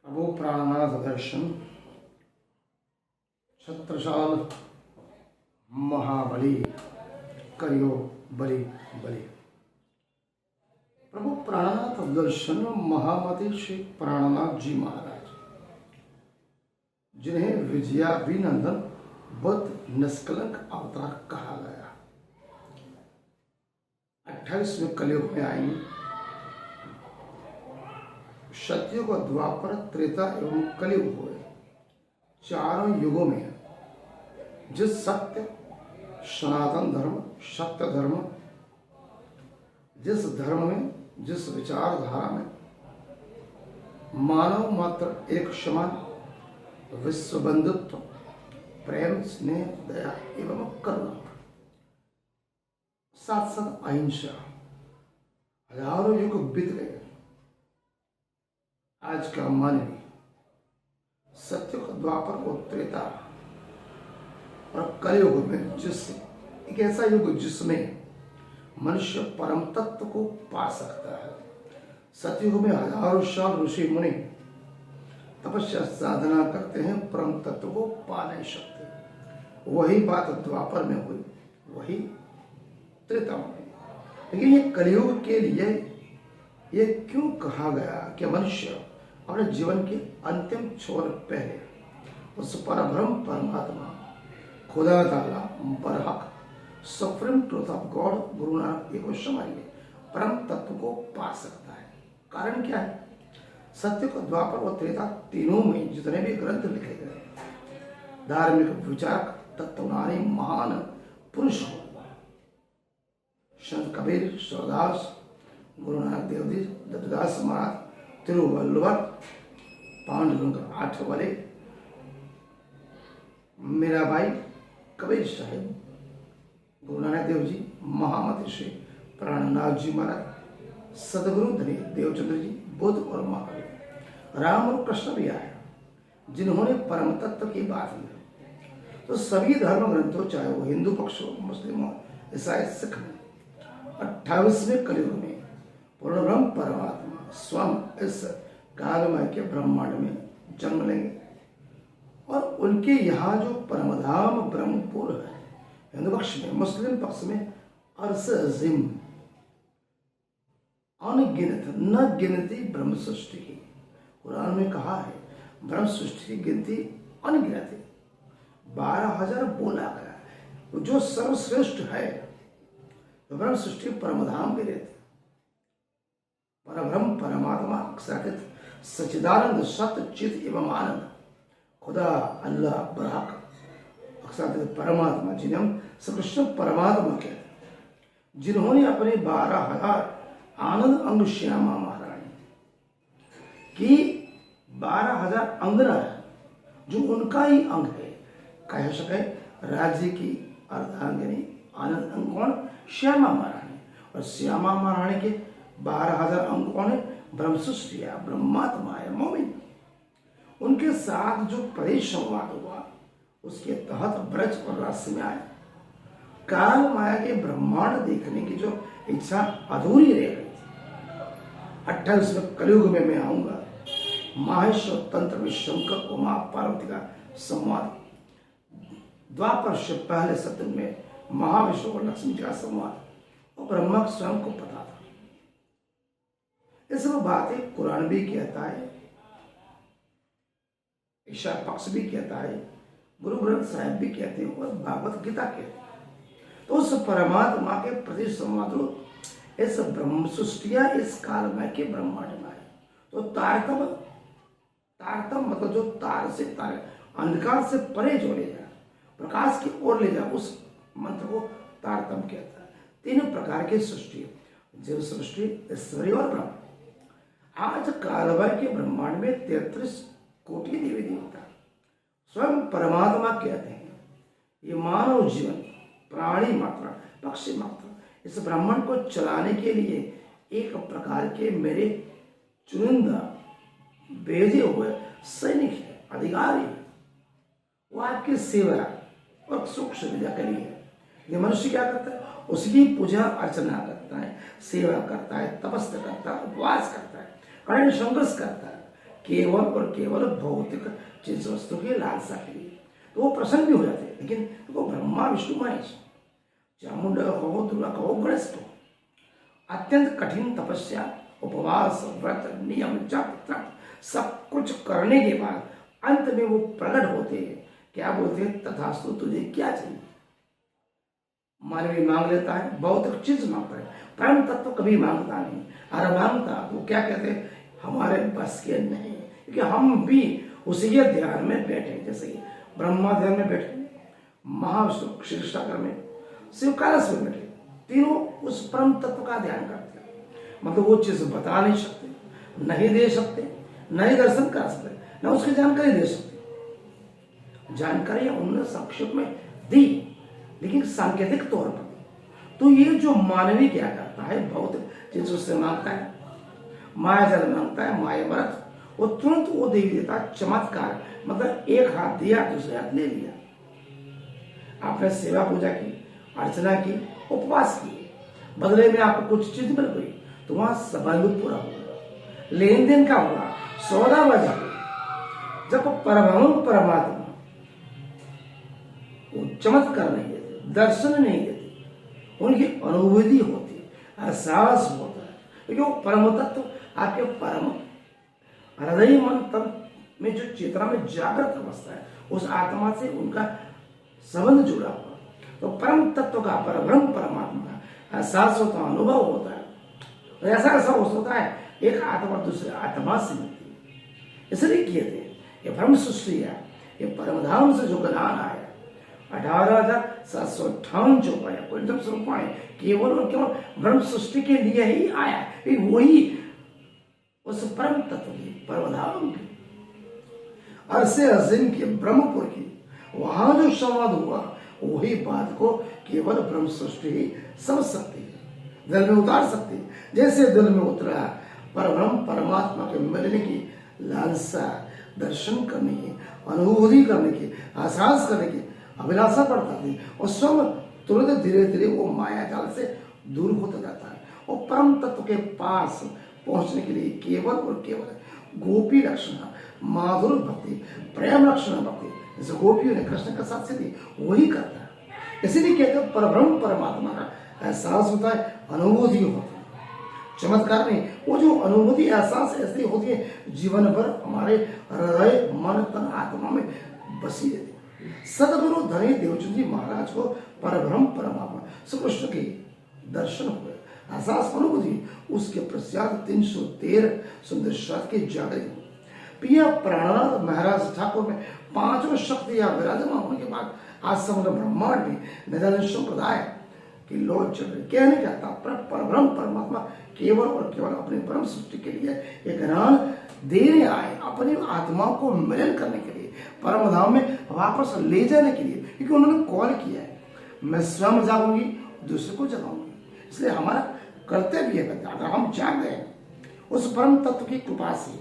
प्रभु प्राणनाथ दर्शन छत्रसाल महाबली करियो बलि बलि। प्रभु प्राणनाथ दर्शन महामती श्री प्राणनाथ जी महाराज, जिन्हें विजयाभिनंदन बुद्ध निष्कलंक अवतार कहा गया, 28वें कलयुग में आएंगे। सतयुग, द्वापर, त्रेता एवं कलयुग हुए। चारों युगों में जिस सत्य सनातन धर्म, सत्य धर्म, जिस धर्म में, जिस विचारधारा में मानव मात्र एक समान विश्व बंधुत्व, प्रेम, स्नेह, दया एवं करुणा, साथ साथ अहिंसा, हजारों युग बीत गए। आज का मानवीय सत्य का द्वापर को त्रेता और कलयुग में एक ऐसा युग जिसमें मनुष्य परम तत्व को पा सकता है। सतयुग में हजारों साल ऋषि मुनि तपस्या साधना करते हैं, परम तत्व को पा नहीं सकते। वही बात द्वापर में हुई, वही त्रेता में। लेकिन ये कलयुग के लिए ये क्यों कहा गया कि मनुष्य अपने जीवन के अंतिम छोर पहले उस परब्रह्म परमात्मा खुदा ताला बरहक सफरम truth of God Guru Nanak Dev को समझिए परम तत्व को पा सकता है। कारण क्या है? सत्य को द्वापर और त्रेता तीनों में जितने भी ग्रंथ लिखे गए, धार्मिक विचारक तत्वज्ञानी महान पुरुष हो, संत कबीर, सूरदास, गुरु नानक देव जी, दत्तदास महाराज, तिरुवल्लुवर, पांडुरंग आठवले, मीराबाई, कबीर साहिब, गुरु नानक देव जी, महामती श्री प्राणनाथ जी महाराज, सदगुरु धनी देवचंद्र जी, बुद्ध और महावीर, राम और कृष्ण भी आए, जिन्होंने परम तत्व की बात की। तो सभी धर्म ग्रंथों, चाहे वो हिंदू पक्ष हो, मुस्लिम हो, ईसाई, सिख, 28वें कलयुग में पूर्ण ब्रह्म परमात्मा स्वयं इस कालमय के ब्रह्मांड में जन्म लेंगे और उनके यहाँ जो परमधाम ब्रह्मपुर है, हिंदू पक्ष में, मुस्लिम पक्ष में अर्श अजीम, अनगिनत, न गिनती ब्रह्म सृष्टि की। कुरान में कहा है ब्रह्म सृष्टि की गिनती अनगिनत है, 12,000 बोला गया है। तो जो सर्वश्रेष्ठ है तो ब्रह्म सृष्टि परमधाम भी रहते, परब्रह्म परमात्मा अक्षराकृत सच्चिदानंद सत्य चित एवं आनंद खुदा अल्लाह बराक अक्षराकृत परमात्मा, जिन्हें हम श्री कृष्ण परमात्मा कहते हैं, जिन्होंने अपने 12,000 आनंद अंग श्यामा महारानी की 12,000 अंगना है, जो उनका ही अंग है। कह सके राज्य की अर्धांगिनी आनंद अंग कौन? श्यामा महारानी। और श्यामा महारानी के 12,000 अंग कौन है? ब्रह्म सृष्टि है, ब्रह्मात्मा है, मोमिन। उनके साथ जो परेश संवाद हुआ, उसके तहत ब्रज और रास में आए। काल माया के ब्रह्मांड देखने की जो इच्छा अधूरी रह गई थी, 28वें कलयुग में मैं आऊंगा। माहेश्वर तंत्र में शंकर और मां पार्वती का संवाद, द्वापर से पहले सतयुग में महाविष्णु और लक्ष्मी जी का संवाद, और ब्रह्मा स्वयं को पता था। ये सब बातें कुरान भी कहता है, ईशा पक्ष भी कहता है, गुरु ग्रंथ साहिब भी कहते हैं और भागवत गीता कहते हैं। तो उस परमात्मा के प्रति संवाद इस ब्रह्म सृष्टिया इस कालमय के ब्रह्मांड में है। तो तारतम मतलब जो तार से तार, अंधकार से परे जो ले जाए, प्रकाश की ओर ले जाए, उस मंत्र को तारतम कहता है। 3 प्रकार की सृष्टि, जीव सृष्टि, ईश्वरी और ब्रह्म। आज कालमय के ब्रह्मांड में 33 कोटि देवी देवता, स्वयं परमात्मा कहते हैं। ये मानव जीवन, प्राणी मात्र, पक्षी मात्र, इस ब्रह्मांड को चलाने के लिए एक प्रकार के मेरे चुनिंदा भेजे हुए सैनिक है, अधिकारी है। वो आपकी सेवा और सुख सुविधा के लिए ये मनुष्य क्या करता है? उसकी पूजा अर्चना करता है, सेवा करता है, तपस्या करता है, उपवास करता है, कठिन संघर्ष करता है, केवल और केवल भौतिक चीज वस्तु की लालसा के लिए, तो वो प्रसन्न भी हो जाते हैं। लेकिन वो ब्रह्मा विष्णु महेश, चामुंडा कहो, दुर्गा कहो, गणेश कहो, अत्यंत कठिन तपस्या, उपवास, व्रत, नियम, जप तप सब कुछ करने के बाद अंत में वो प्रकट होते हैं। क्या बोलते हैं? तथास्तु, तुझे क्या चाहिए? मानवीय मांग लेता है, भौतिक चीज मांगता है, परम तत्व कभी मांगता नहीं। अरे मांगता तो क्या कहते हैं? हमारे बस के नहीं, क्योंकि हम भी उसी के ध्यान में बैठे, जैसे कि ब्रह्मा ध्यान में बैठे, महाविष्णु क्षीरसागर में, शिव कैलाश में बैठे, तीनों उस परम तत्व का ध्यान करते हैं। मतलब वो चीज बता नहीं सकते, नहीं दे सकते, नहीं दर्शन कर सकते, न उसकी जानकारी दे सकते। जानकारी उन्होंने संक्षेप में दी, लेकिन सांकेतिक तौर पर। तो ये जो मानवी क्या करता है, भौतिक चीज उससे मांगता है, माया जल मांगता है, माया व्रत, वो तुरंत वो दे देता। चमत्कार मतलब एक हाथ दिया, दूसरे हाथ ले लिया। आपने सेवा पूजा की, अर्चना की, उपवास किए, बदले में आपको कुछ चीज मिल गई, तो वहां संबंध पूरा होगा, लेन देन का होगा, सौदाबाजी होगी। जब परब्रह्म परमात्मा वो चमत्कार नहीं देते, दर्शन नहीं देते, उनकी अनुभूति होती है, एहसास होता है, क्योंकि वो परम तत्व आपके परम हृदय मन तन में जो चेतना में जागृत अवस्था है, उस आत्मा से उनका संबंध जुड़ा हुआ। तो परम तत्व का, परब्रह्म परमात्मा का एहसास होता है, अनुभव होता है। तो ऐसा होता है, एक आत्मा दूसरे आत्मा से मिलती है। इसलिए कहते हैं ये ब्रह्म सृष्टि है, ये परमधाम से जो ज्ञान आया, 18,758 जो पाया क्विंटम स्वरूप आए, केवल और केवल ब्रह्म सृष्टि के लिए ही आया। वही उस परम तत्व की, परमधाम की, अरसे अजीम की, ब्रह्मपुर की, वहां जो संवाद हुआ, वही बात को केवल ब्रह्म सृष्टि ही समझ सकती है, दिल में उतार सकती है। जैसे दिल में उतरा परब्रह्म परमात्मा के मिलने की लालसा, दर्शन करने की, अनुभूति करने की, एहसास करने की अभिलाषा पड़ता थी, और स्वयं तुरंत धीरे धीरे वो माया जाल से दूर होता जाता है। और परम तत्व के पास पहुंचने के लिए केवल और केवल गोपी लक्षण, माधुर भक्ति, प्रेम लक्षण भक्ति, जैसे गोपियों ने कृष्ण के साथ से दी, वही करता है। इसीलिए कहते हैं परब्रह्म परमात्मा का एहसास होता है, अनुभूति होती है, चमत्कार नहीं। वो जो अनुभूति एहसास ऐसी होती है, जीवन भर हमारे हृदय मन तन आत्मा में बसी रहती है। सदगुरु धनी देवचंद जी महाराज को परब्रह्म परमात्मा श्री कृष्ण के दर्शन हुए, एहसास अनुभूति, उसके पश्चात 313 सुंदर शास्त्र की जागृति। पिया प्राणनाथ महाराज ठाकुर में पांचों शक्तियां विराजमान होने के बाद आज समग्र ब्रह्मांड में निदान संप्रदाय की लौट चल रही। कहने का तात्पर्य परब्रह्म परमात्मा केवल और केवल अपनी परम सृष्टि के लिए एक ज्ञान देने आए, अपनी आत्माओं को मिलन करने के लिए, परम धाम में वापस ले जाने के लिए, क्योंकि उन्होंने कॉल किया है, मैं स्वयं जागूंगी, दूसरे को जगाऊंगी। इसलिए हमारा कर्तव्य है, अगर हम जाग गए उस परम तत्व की कृपा से,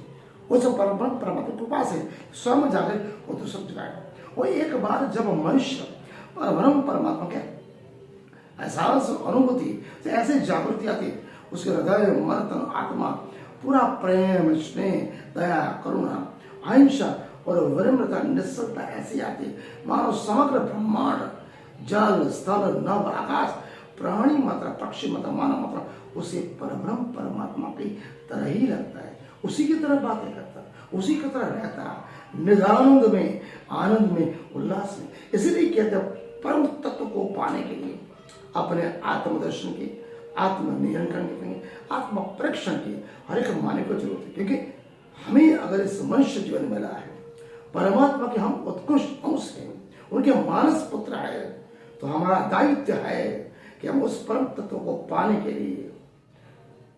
उस परब्रह्म परमात्मा की कृपा से, स्वयं जागे और दूसरे जगाए। और एक बार जब मनुष्य परब्रह्म परमात्मा के एहसास अनुभूति से ऐसे जागृति आती, उसके हृदय मन तन आत्मा पूरा प्रेम, स्नेह, दया, करुणा, अहिंसा और विनम्रता, निश्चलता ऐसी आती, मानो समग्र ब्रह्मांड, जल स्थल नभ आकाश, प्राणी मात्रा, पक्षी मात्रा, मानव मात्रा उसे परब्रह्म परमात्मा की तरह ही लगता है, उसी की तरह बातें करता, उसी की तरह रहता, निरानंद में, आनंद में, उल्लास में। इसीलिए कहते हैं परम तत्व को पाने के लिए अपने आत्मदर्शन की, आत्मनियंत्रण की, आत्म परीक्षण की हर एक माने को जरूरत है। क्योंकि हमें अगर इस मनुष्य जीवन मिला है, परमात्मा के हम उत्कृष्ट अंश हैं, उनके मानस पुत्र है, तो हमारा दायित्व है कि हम उस परम तत्व को पाने के लिए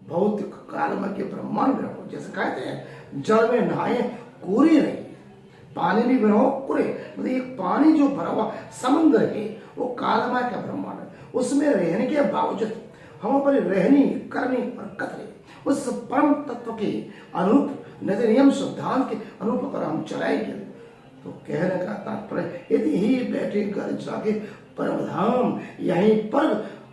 भौतिक काल में के ब्रह्मांड में रहो। जैसे कहते हैं जल में नहाए कोरी नहीं, पानी भी रहो पूरे, मतलब एक पानी जो भरा हुआ समुद्र है, वो कालमय का ब्रह्मांड है, उसमें रहने के बावजूद हम अपनी रहनी करनी पर कतरे उस परम तत्व के अनुरूप नजर नियम सिद्धांत के अनुरूप अगर हम चलाएंगे, तो कहने का तात्पर्य यदि ही बैठे घर जाके परमधाम, यहीं पर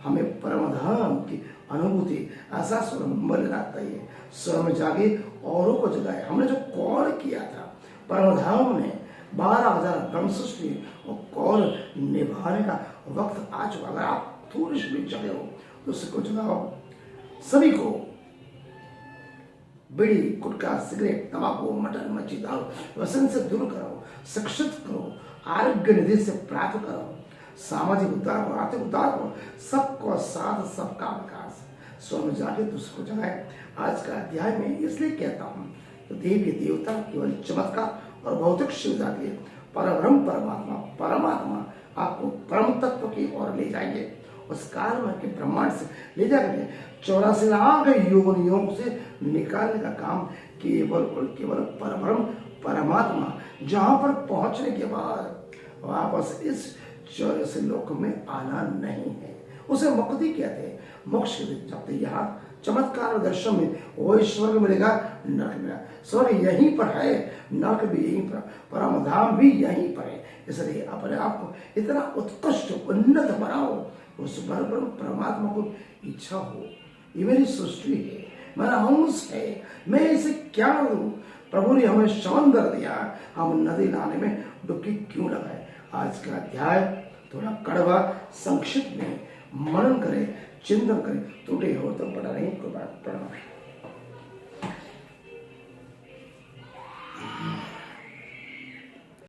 हमें परमधाम की अनुभूति ऐसा स्वर में लगाता है, स्वर में जागे औरों को जगाए। हमने जो कॉल किया था परमधाम ने 12,000 ब्रह्म सृष्टि और कॉल निभाने का वक्त आ चुका। अगर आप थोड़ी सी भी जगे हो तो उसको जगाओ। सभी को बीड़ी, गुटखा, सिगरेट, तंबाकू, मटन, मच्छी, दारू व्यसन से दूर करो, शिक्षित करो, आरोग्य निधि से प्राप्त करो, सामाजिक उद्धार और आर्थिक उद्धार करो, सबको साथ सबका विकास। स्व में जाके दूसरे को जगाए। आज का अध्याय में इसलिए कहता हूँ तो देवी देवता केवल चमत्कार और भौतिक सुविधा के परब्रह्म परमात्मा आपको परम तत्व की ओर ले जाएंगे। उस काल में के ब्रह्मांड से ले जाकर 84 लाख योनियों से निकालने का काम केवल और केवल परब्रह्म परमात्मा, जहां पर पहुंचने के बाद वापस इस 84 लोक में आना नहीं है। उसे मुक्ति कहते हैं। मोक्ष जब यहाँ चमत्कार और दर्शन में वो स्वर्ग मिलेगा, नरक मिलेगा। स्वर्ग यहीं पर है, नरक भी यहीं पर, परम धाम भी यहीं पर है। इसलिए अपने आप को इतना उत्कृष्ट उन्नत बनाओ, उस परब्रह्म परमात्मा को इच्छा हो, ये मेरी सृष्टि है, मेरा अंश है, मैं इसे क्या दूं? प्रभु ने हमें समंदर दिया, हम नदी नाले में डुबकी क्यों लगाए? आज का अध्याय थोड़ा कड़वा संक्षिप्त में मनन करें, चिंतन करें, टूटे हो तो बड़ा नहीं, कोई बात प्रणाम।